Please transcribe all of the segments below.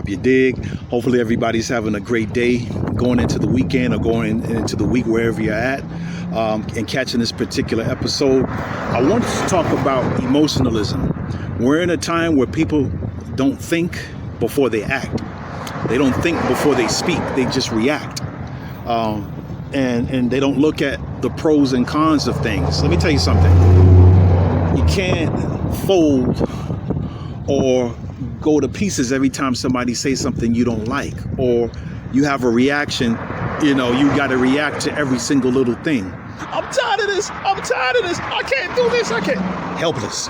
You dig? Hopefully everybody's having a great day going into the weekend or going into the week wherever you're at, and catching this particular episode. I wanted to talk about emotionalism. We're in a time where people don't think before they act. They don't think before they speak. They just react. And they don't look at the pros and cons of things. Let me tell you something. You can't fold or go to pieces every time somebody says something you don't like, or you have a reaction. You got to react to every single little thing. I'm tired of this. I can't do this. I can't. Helpless.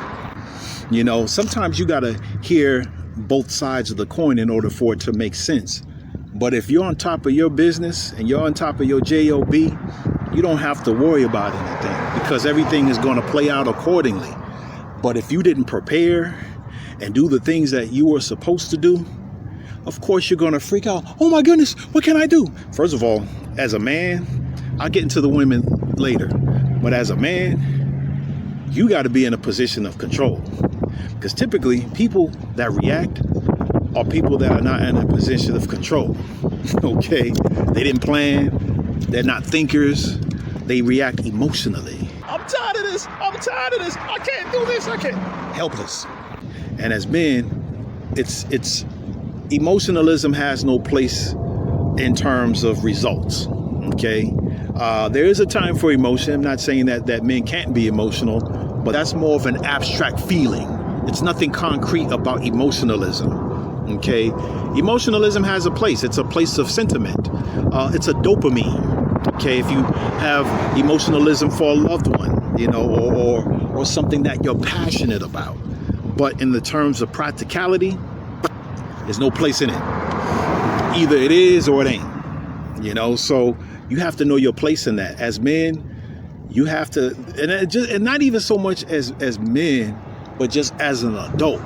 Sometimes you got to hear both sides of the coin in order for it to make sense. But if you're on top of your business and you're on top of your job, you don't have to worry about anything, because everything is going to play out accordingly. But if you didn't prepare and do the things that you were supposed to do, of course you're going to freak out. Oh my goodness, what can I do? First of all, as a man, I'll get into the women later, but as a man, you got to be in a position of control, because typically people that react are people that are not in a position of control. Okay, they didn't plan, they're not thinkers, they react emotionally. I'm tired of this, I can't do this, I can't. Helpless. And as men, it's emotionalism has no place in terms of results. Okay, there is a time for emotion. I'm not saying that men can't be emotional, but that's more of an abstract feeling. It's nothing concrete about emotionalism. Okay, emotionalism has a place. It's a place of sentiment. It's a dopamine. Okay, if you have emotionalism for a loved one, or something that you're passionate about. But in the terms of practicality, there's no place in it. Either it is or it ain't. So you have to know your place in that. As men, you have to, and not even so much as men, but just as an adult,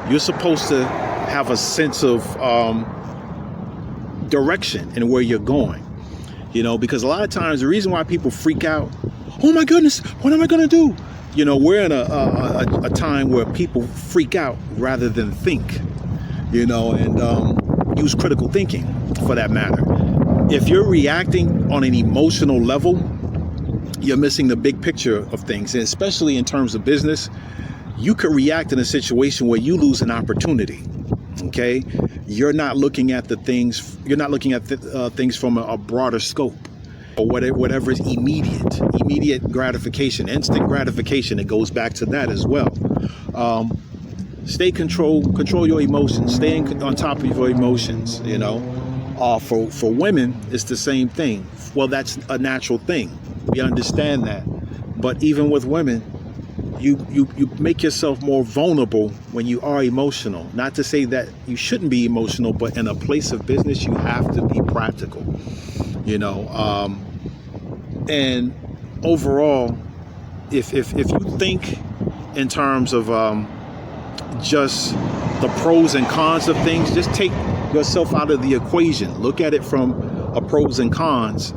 you're supposed to have a sense of direction in where you're going. Because a lot of times the reason why people freak out, oh my goodness, what am I going to do? We're in a time where people freak out rather than think, and use critical thinking for that matter. If you're reacting on an emotional level, you're missing the big picture of things. And especially in terms of business, you could react in a situation where you lose an opportunity. Okay, you're not looking at things from a broader scope, or whatever is immediate gratification, instant gratification. It goes back to that as well. Control your emotions. Stay on top of your emotions. For women, it's the same thing. Well, that's a natural thing. We understand that. But even with women, you make yourself more vulnerable when you are emotional. Not to say that you shouldn't be emotional, but in a place of business, you have to be practical. And overall, if you think in terms of just the pros and cons of things, just take yourself out of the equation. Look at it from a pros and cons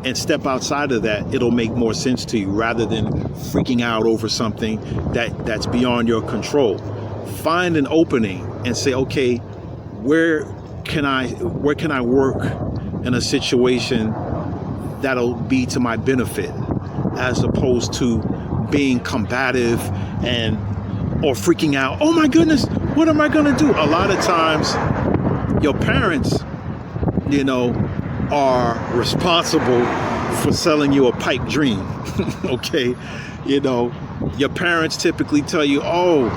and step outside of that. It'll make more sense to you, rather than freaking out over something that's beyond your control. Find an opening and say, okay, where can I work in a situation that'll be to my benefit, as opposed to being combative or freaking out. Oh my goodness, what am I gonna do? A lot of times your parents, are responsible for selling you a pipe dream. Okay, your parents typically tell you, oh,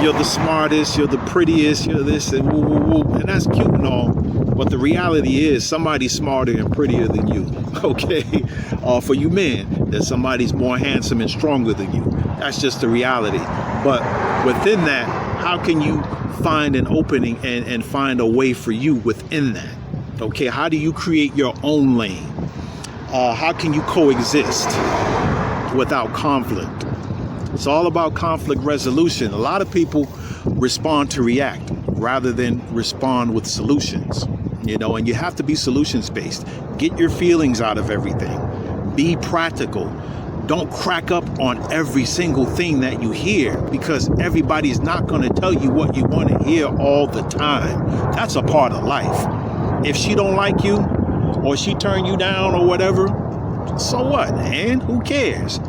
you're the smartest, you're the prettiest, you're this, and woo, woo, woo. And that's cute and all, but the reality is somebody's smarter and prettier than you. Okay, for you men, that somebody's more handsome and stronger than you. That's just the reality. But within that, how can you find an opening and find a way for you within that? Okay, how do you create your own lane? How can you coexist without conflict? It's all about conflict resolution. A lot of people respond to react rather than respond with solutions, and you have to be solutions based. Get your feelings out of everything. Be practical. Don't crack up on every single thing that you hear, because everybody's not going to tell you what you want to hear all the time. That's a part of life. If she don't like you, or she turn you down or whatever, so what? And who cares?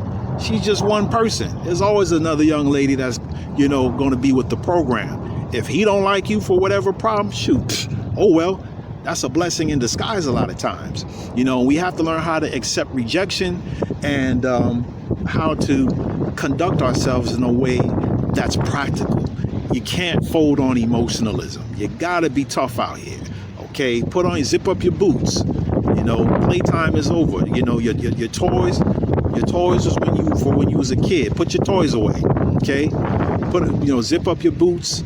She's just one person. There's always another young lady that's, going to be with the program. If he don't like you for whatever problem, shoot. Oh, well, that's a blessing in disguise a lot of times. We have to learn how to accept rejection and how to conduct ourselves in a way that's practical. You can't fold on emotionalism. You got to be tough out here. Okay, zip up your boots. Playtime is over. Your toys was when you was a kid. Put your toys away. Okay, zip up your boots.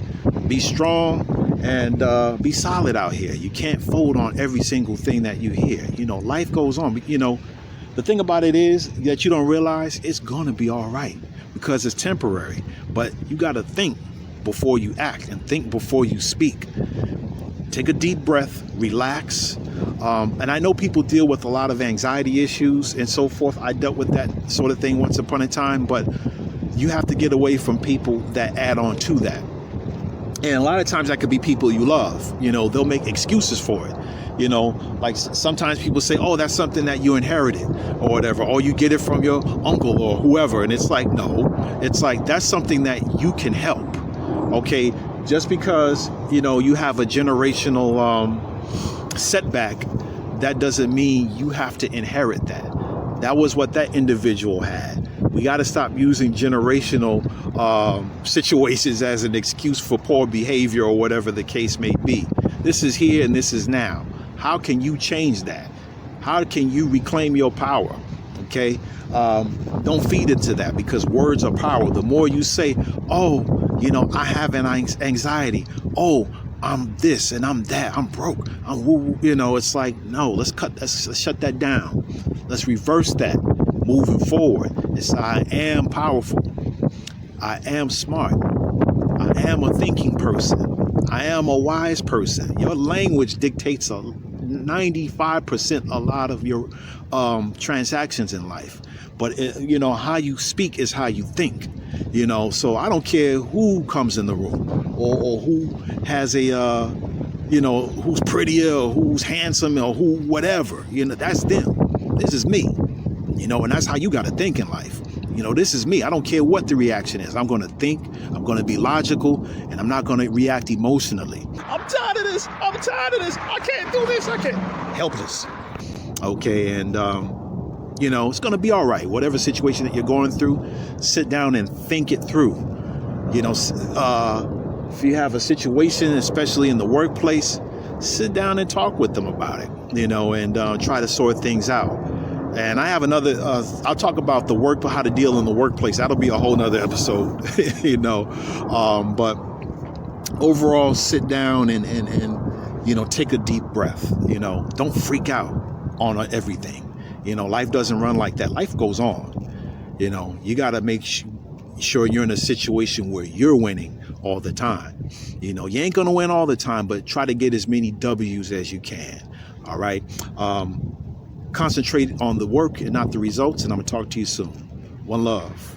Be strong and be solid out here. You can't fold on every single thing that you hear. Life goes on. The thing about it is that you don't realize it's gonna be all right, because it's temporary. But you got to think before you act, and think before you speak. Take a deep breath, relax. And I know people deal with a lot of anxiety issues and so forth. I dealt with that sort of thing once upon a time, but you have to get away from people that add on to that. And a lot of times that could be people you love. They'll make excuses for it. Like sometimes people say, oh, that's something that you inherited or whatever, or you get it from your uncle or whoever. And it's like, no, it's like, that's something that you can help. Okay. Just because, you have a generational setback, that doesn't mean you have to inherit that. That was what that individual had. We got to stop using generational situations as an excuse for poor behavior or whatever the case may be. This is here and this is now. How can you change that? How can you reclaim your power? Okay. Don't feed into that, because words are power. The more you say, oh, I have an anxiety. Oh, I'm this and I'm that. I'm broke. I'm woo. It's like, no, let's shut that down. Let's reverse that. Moving forward. It's, I am powerful. I am smart. I am a thinking person. I am a wise person. Your language dictates 95% a lot of your transactions in life. But, how you speak is how you think. So I don't care who comes in the room or who has a, who's prettier or who's handsome or who, whatever, that's them. This is me, and that's how you got to think in life. This is me. I don't care what the reaction is. I'm going to think, I'm going to be logical, and I'm not going to react emotionally. I'm tired of this. I can't do this. I can't. Helpless. Okay. And, it's going to be all right. Whatever situation that you're going through, sit down and think it through. If you have a situation, especially in the workplace, sit down and talk with them about it, and try to sort things out. And I have another, I'll talk about how to deal in the workplace. That'll be a whole nother episode, but overall, sit down and take a deep breath. Don't freak out on everything. Life doesn't run like that. Life goes on. You got to make sure you're in a situation where you're winning all the time. You ain't going to win all the time, but try to get as many W's as you can. All right. Concentrate on the work and not the results. And I'm going to talk to you soon. One love.